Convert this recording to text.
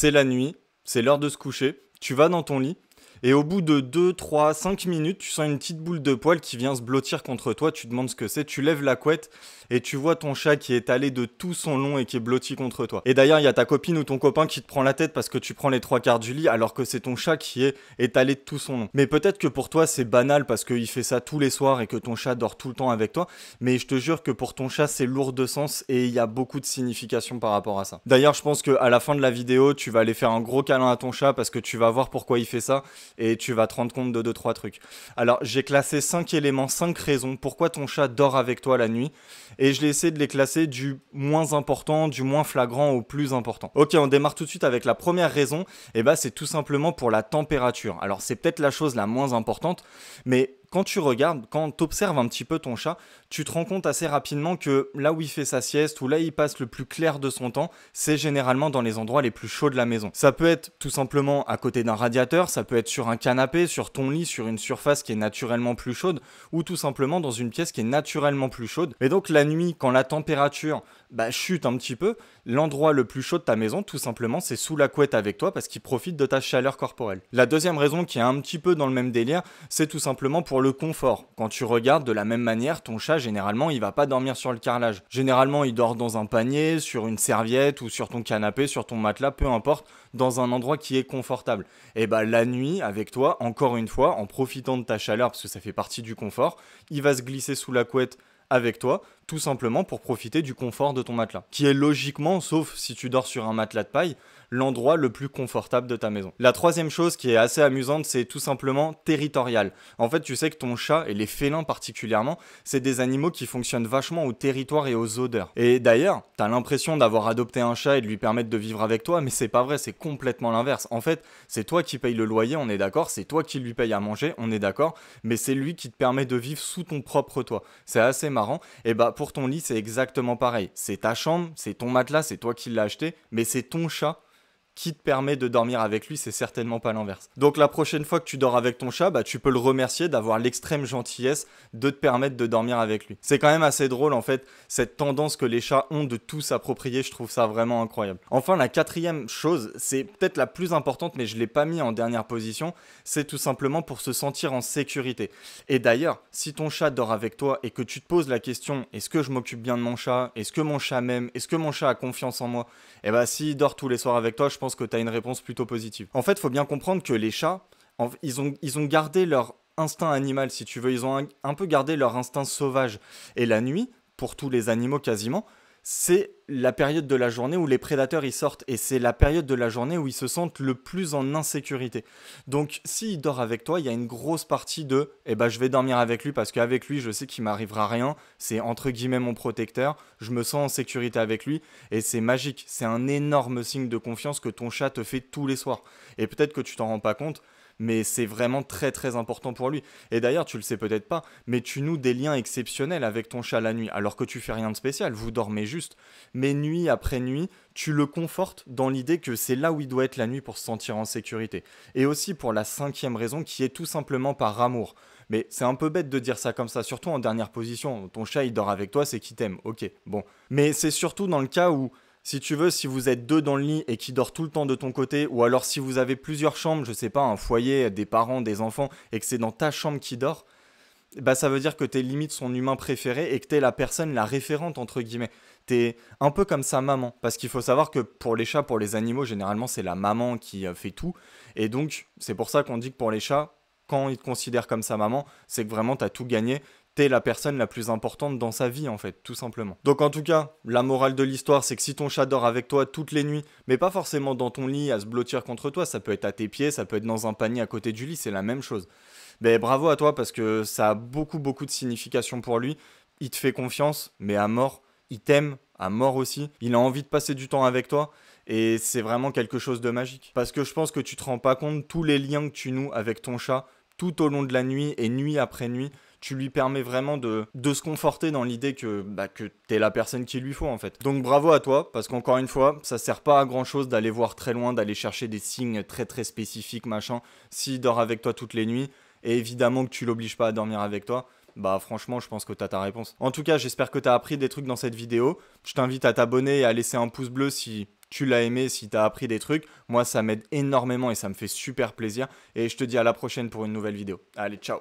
c'est la nuit, c'est l'heure de se coucher, tu vas dans ton lit, et au bout de 2, 3, 5 minutes, tu sens une petite boule de poil qui vient se blottir contre toi, tu te demandes ce que c'est, tu lèves la couette, et tu vois ton chat qui est étalé de tout son long et qui est blotti contre toi. Et d'ailleurs, il y a ta copine ou ton copain qui te prend la tête parce que tu prends les 3 quarts du lit, alors que c'est ton chat qui est étalé de tout son long. Mais peut-être que pour toi, c'est banal parce qu'il fait ça tous les soirs et que ton chat dort tout le temps avec toi, mais je te jure que pour ton chat, c'est lourd de sens et il y a beaucoup de signification par rapport à ça. D'ailleurs, je pense qu'à la fin de la vidéo, tu vas aller faire un gros câlin à ton chat parce que tu vas voir pourquoi il fait ça et tu vas te rendre compte de 2-3 trucs. Alors, j'ai classé 5 éléments, 5 raisons pourquoi ton chat dort avec toi la nuit et je l'ai essayé de les classer du moins important, du moins flagrant au plus important. Ok, on démarre tout de suite avec la première raison, et bah c'est tout simplement pour la température. Alors c'est peut-être la chose la moins importante, mais quand tu regardes, quand tu observes un petit peu ton chat, tu te rends compte assez rapidement que là où il fait sa sieste ou là où il passe le plus clair de son temps, c'est généralement dans les endroits les plus chauds de la maison. Ça peut être tout simplement à côté d'un radiateur, ça peut être sur un canapé, sur ton lit, sur une surface qui est naturellement plus chaude ou tout simplement dans une pièce qui est naturellement plus chaude. Mais donc la nuit, quand la température chute un petit peu, l'endroit le plus chaud de ta maison, tout simplement, c'est sous la couette avec toi parce qu'il profite de ta chaleur corporelle. La deuxième raison qui est un petit peu dans le même délire, c'est tout simplement pour le confort. Quand tu regardes de la même manière, ton chat, généralement, il va pas dormir sur le carrelage. Généralement, il dort dans un panier, sur une serviette ou sur ton canapé, sur ton matelas, peu importe, dans un endroit qui est confortable. Et bah la nuit, avec toi, encore une fois, en profitant de ta chaleur, parce que ça fait partie du confort, il va se glisser sous la couette avec toi, tout simplement pour profiter du confort de ton matelas, qui est logiquement, sauf si tu dors sur un matelas de paille, l'endroit le plus confortable de ta maison. La troisième chose qui est assez amusante, c'est tout simplement territorial. En fait, tu sais que ton chat, et les félins particulièrement, c'est des animaux qui fonctionnent vachement au territoire et aux odeurs. Et d'ailleurs, t'as l'impression d'avoir adopté un chat et de lui permettre de vivre avec toi, mais c'est pas vrai, c'est complètement l'inverse. En fait, c'est toi qui payes le loyer, on est d'accord, c'est toi qui lui payes à manger, on est d'accord, mais c'est lui qui te permet de vivre sous ton propre toit. C'est assez marrant. Et bah pour ton lit, c'est exactement pareil. C'est ta chambre, c'est ton matelas, c'est toi qui l'as acheté, mais c'est ton chat qui te permet de dormir avec lui, c'est certainement pas l'inverse. Donc la prochaine fois que tu dors avec ton chat, tu peux le remercier d'avoir l'extrême gentillesse de te permettre de dormir avec lui. C'est quand même assez drôle en fait, cette tendance que les chats ont de tout s'approprier, je trouve ça vraiment incroyable. Enfin, la quatrième chose, c'est peut-être la plus importante, mais je l'ai pas mis en dernière position, c'est tout simplement pour se sentir en sécurité. Et d'ailleurs, si ton chat dort avec toi et que tu te poses la question, est-ce que je m'occupe bien de mon chat? Est-ce que mon chat m'aime? Est-ce que mon chat a confiance en moi? Et bah s'il dort tous les soirs avec toi, je pense que tu as une réponse plutôt positive. En fait, il faut bien comprendre que les chats, ils ont gardé leur instinct animal, si tu veux. Ils ont un peu gardé leur instinct sauvage. Et la nuit, pour tous les animaux quasiment, c'est la période de la journée où les prédateurs y sortent. Et c'est la période de la journée où ils se sentent le plus en insécurité. Donc, s'il dort avec toi, il y a une grosse partie de « je vais dormir avec lui parce qu'avec lui, je sais qu'il m'arrivera rien. C'est entre guillemets mon protecteur. Je me sens en sécurité avec lui. » Et c'est magique. C'est un énorme signe de confiance que ton chat te fait tous les soirs. Et peut-être que tu t'en rends pas compte, mais c'est vraiment très très important pour lui. Et d'ailleurs, tu le sais peut-être pas, mais tu noues des liens exceptionnels avec ton chat la nuit, alors que tu fais rien de spécial, vous dormez juste. Mais nuit après nuit, tu le confortes dans l'idée que c'est là où il doit être la nuit pour se sentir en sécurité. Et aussi pour la cinquième raison qui est tout simplement par amour. Mais c'est un peu bête de dire ça comme ça, surtout en dernière position. Ton chat il dort avec toi, c'est qu'il t'aime, ok, bon. Mais c'est surtout dans le cas où si tu veux, si vous êtes deux dans le lit et qui dort tout le temps de ton côté, ou alors si vous avez plusieurs chambres, je sais pas, un foyer, des parents, des enfants, et que c'est dans ta chambre qui dort, ça veut dire que t'es limite son humain préféré et que t'es la personne, la référente entre guillemets. T'es un peu comme sa maman, parce qu'il faut savoir que pour les chats, pour les animaux, généralement c'est la maman qui fait tout, et donc c'est pour ça qu'on dit que pour les chats, quand ils te considèrent comme sa maman, c'est que vraiment t'as tout gagné. T'es la personne la plus importante dans sa vie en fait, tout simplement. Donc en tout cas, la morale de l'histoire, c'est que si ton chat dort avec toi toutes les nuits, mais pas forcément dans ton lit à se blottir contre toi, ça peut être à tes pieds, ça peut être dans un panier à côté du lit, c'est la même chose. Bravo à toi parce que ça a beaucoup de signification pour lui. Il te fait confiance, mais à mort. Il t'aime, à mort aussi. Il a envie de passer du temps avec toi. Et c'est vraiment quelque chose de magique. Parce que je pense que tu te rends pas compte tous les liens que tu noues avec ton chat tout au long de la nuit et nuit après nuit. Tu lui permets vraiment de se conforter dans l'idée que t'es la personne qu'il lui faut en fait. Donc bravo à toi, parce qu'encore une fois, ça sert pas à grand chose d'aller voir très loin, d'aller chercher des signes très très spécifiques, machin. S'il dort avec toi toutes les nuits, et évidemment que tu l'obliges pas à dormir avec toi, franchement je pense que t'as ta réponse. En tout cas, j'espère que t'as appris des trucs dans cette vidéo. Je t'invite à t'abonner et à laisser un pouce bleu si tu l'as aimé, si tu as appris des trucs. Moi, ça m'aide énormément et ça me fait super plaisir. Et je te dis à la prochaine pour une nouvelle vidéo. Allez, ciao!